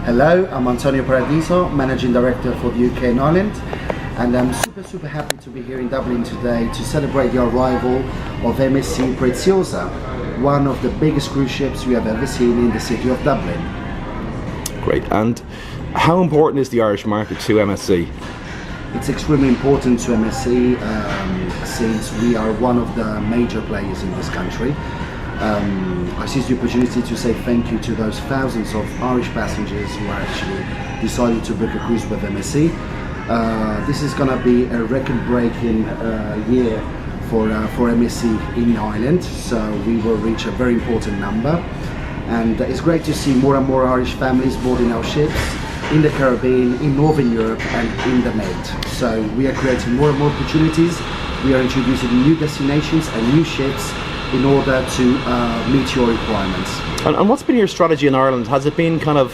Hello, I'm Antonio Paradiso, Managing Director for the UK and Ireland, and I'm super happy to be here in Dublin today to celebrate the arrival of MSC Preziosa, one of the biggest cruise ships we have ever seen in the city of Dublin. Great. And how important is the Irish market to MSC? It's extremely important to MSC since we are one of the major players in this country. I seize the opportunity to say thank you to those thousands of Irish passengers who actually decided to book a cruise with MSC. This is going to be a record-breaking year for MSC in Ireland, so we will reach a very important number. And it's great to see more and more Irish families boarding our ships in the Caribbean, in Northern Europe and in the Med. So we are creating more and more opportunities. We are introducing new destinations and new ships in order to meet your requirements. And what's been your strategy in Ireland? Has it been kind of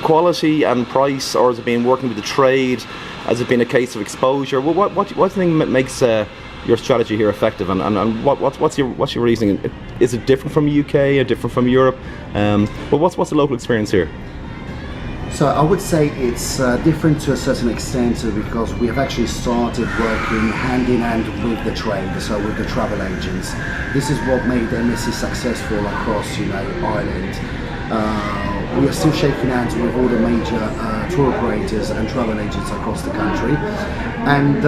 quality and price, or has it been working with the trade? Has it been a case of exposure? What do you think makes your strategy here effective, and what's your reasoning? Is it different from the UK or different from Europe? But what's the local experience here? So I would say it's different to a certain extent because we have actually started working hand in hand with the trade, so with the travel agents. This is what made MSC successful across, Ireland. We are still shaking hands with all the major tour operators and travel agents across the country, and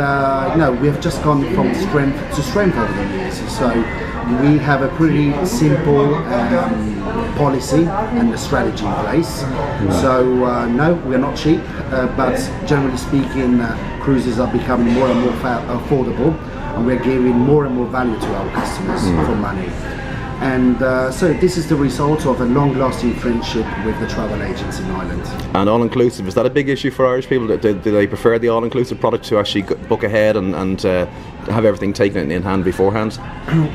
we have just gone from strength to strength over the years. So we have a pretty simple policy and a strategy in place. So no, we're not cheap, but generally speaking, cruises are becoming more and more affordable, and we're giving more and more value to our customers for money. And so this is the result of a long-lasting friendship with the travel agents in Ireland. And all-inclusive, is that a big issue for Irish people? Do they prefer the all-inclusive product to actually book ahead and have everything taken in hand beforehand?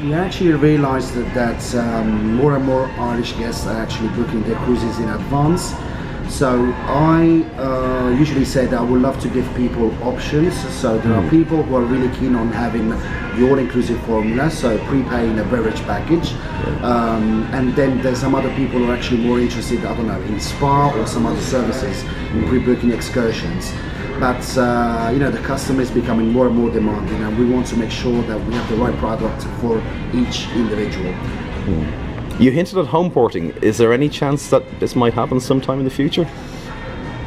We actually realised that more and more Irish guests are actually booking their cruises in advance. So I usually say that I would love to give people options. So there are people who are really keen on having the all-inclusive formula, so prepaying a beverage package. And then there's some other people who are actually more interested, I don't know, in spa or some other services, in pre-booking excursions. But the customer is becoming more and more demanding, and we want to make sure that we have the right product for each individual. You hinted at home porting. Is there any chance that this might happen sometime in the future?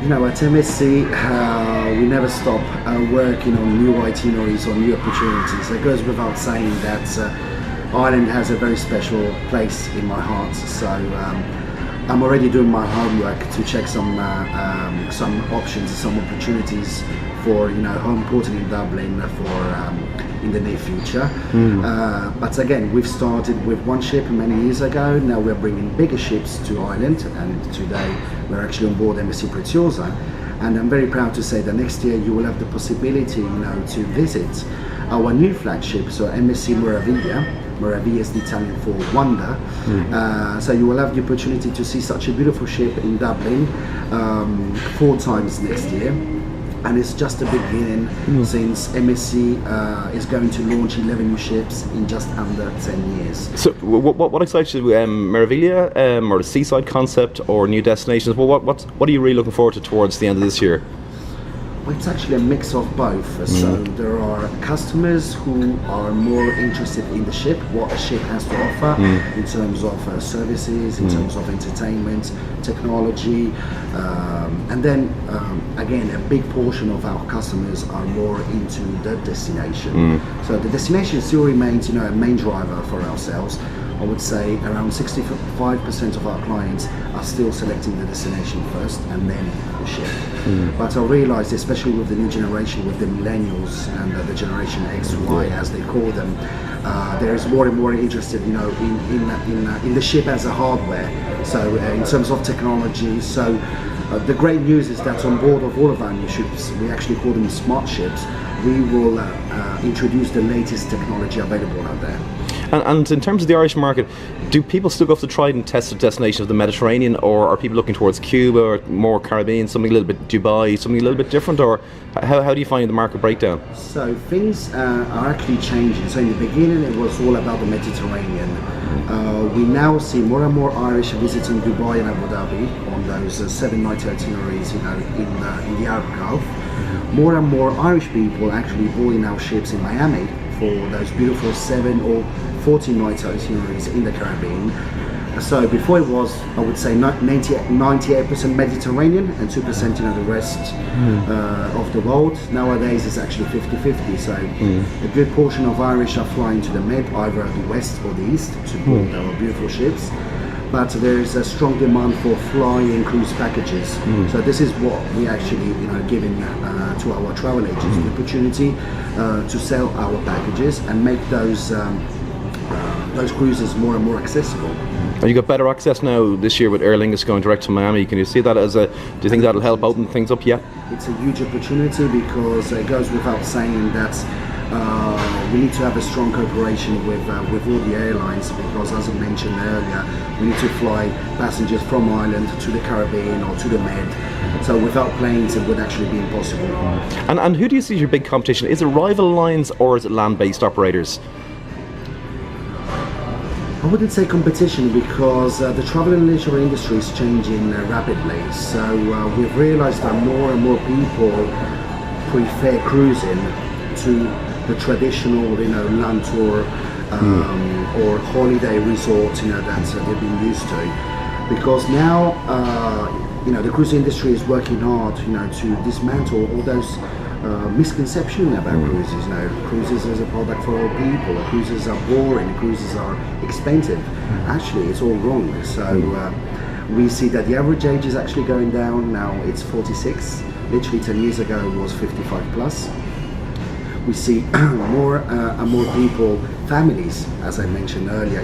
At MSC, we never stop working on new itineraries or new opportunities. It goes without saying that Ireland has a very special place in my heart. So I'm already doing my homework to check some options, some opportunities for home porting in Dublin for in the near future. But again, we've started with one ship many years ago. Now we're bringing bigger ships to Ireland, and today we're actually on board MSC Preziosa. And I'm very proud to say that next year you will have the possibility, to visit our new flagship, so MSC Meraviglia. Meraviglia is the Italian for wonder. So you will have the opportunity to see such a beautiful ship in Dublin 4 times next year. And it's just a beginning since MSC is going to launch 11 new ships in just under 10 years. So what excites you, Meraviglia or the seaside concept or new destinations? What are you really looking forward to towards the end of this year? Well, it's actually a mix of both. So there are customers who are more interested in the ship, what a ship has to offer in terms of services, in terms of entertainment, technology, and then again, a big portion of our customers are more into the destination. So the destination still remains, a main driver for ourselves. I would say around 65% of our clients are still selecting the destination first and then the ship. But I realised, especially with the new generation, with the millennials and the generation X, Y, as they call them, there is more and more interested, in the ship as a hardware. So in terms of technology. So the great news is that on board of all of our new ships, we actually call them smart ships. We will introduce the latest technology available out there. And in terms of the Irish market, do people still go off the tried and tested destination of the Mediterranean, or are people looking towards Cuba or more Caribbean, something a little bit Dubai, something a little bit different, or how do you find the market breakdown? So things are actually changing. So in the beginning it was all about the Mediterranean. We now see more and more Irish visiting Dubai and Abu Dhabi on those 7-night itineraries, in the Arab Gulf. More and more Irish people actually boarding our ships in Miami for those beautiful 7 or 14-night itineraries in the Caribbean. So before it was, I would say, 98% Mediterranean and 2% the rest of the world. Nowadays it's actually 50-50. So a good portion of Irish are flying to the Med, either the west or the east, to board our beautiful ships. But there is a strong demand for flying cruise packages. So this is what we actually, giving to our travel agents the opportunity to sell our packages and make those cruises more and more accessible. And you got better access now this year with Aer Lingus going direct to Miami. Can you see that do you think that'll help open things up yet? It's a huge opportunity because it goes without saying that we need to have a strong cooperation with all the airlines, because as I mentioned earlier, we need to fly passengers from Ireland to the Caribbean or to the Med. So without planes it would actually be impossible. And who do you see as your big competition? Is it rival lines or is it land-based operators? I wouldn't say competition, because the travel and leisure industry is changing rapidly. So we've realised that more and more people prefer cruising to the traditional, land tour or holiday resort, that they've been used to. Because now, the cruise industry is working hard, to dismantle all those misconception about cruises. Cruises is a product for all people. Cruises are boring. Cruises are expensive. Actually, it's all wrong. So we see that the average age is actually going down. Now it's 46. Literally 10 years ago it was 55 plus. We see more and more people, families, as I mentioned earlier,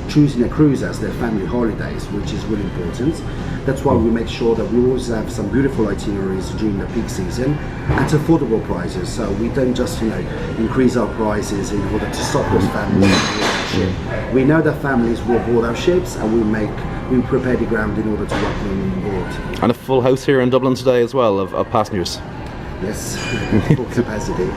choosing a cruise as their family holidays, which is really important. That's why we make sure that we always have some beautiful itineraries during the peak season at affordable prices. So we don't just, increase our prices in order to stop those families from boarding our ship. We know that families will board our ships, and we prepare the ground in order to welcome them on board. And a full house here in Dublin today as well of passengers. Yes, full capacity.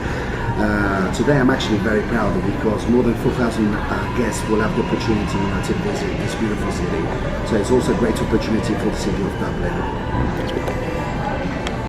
Today I'm actually very proud, because more than 4,000 guests will have the opportunity to visit this beautiful city. So it's also a great opportunity for the city of Dublin.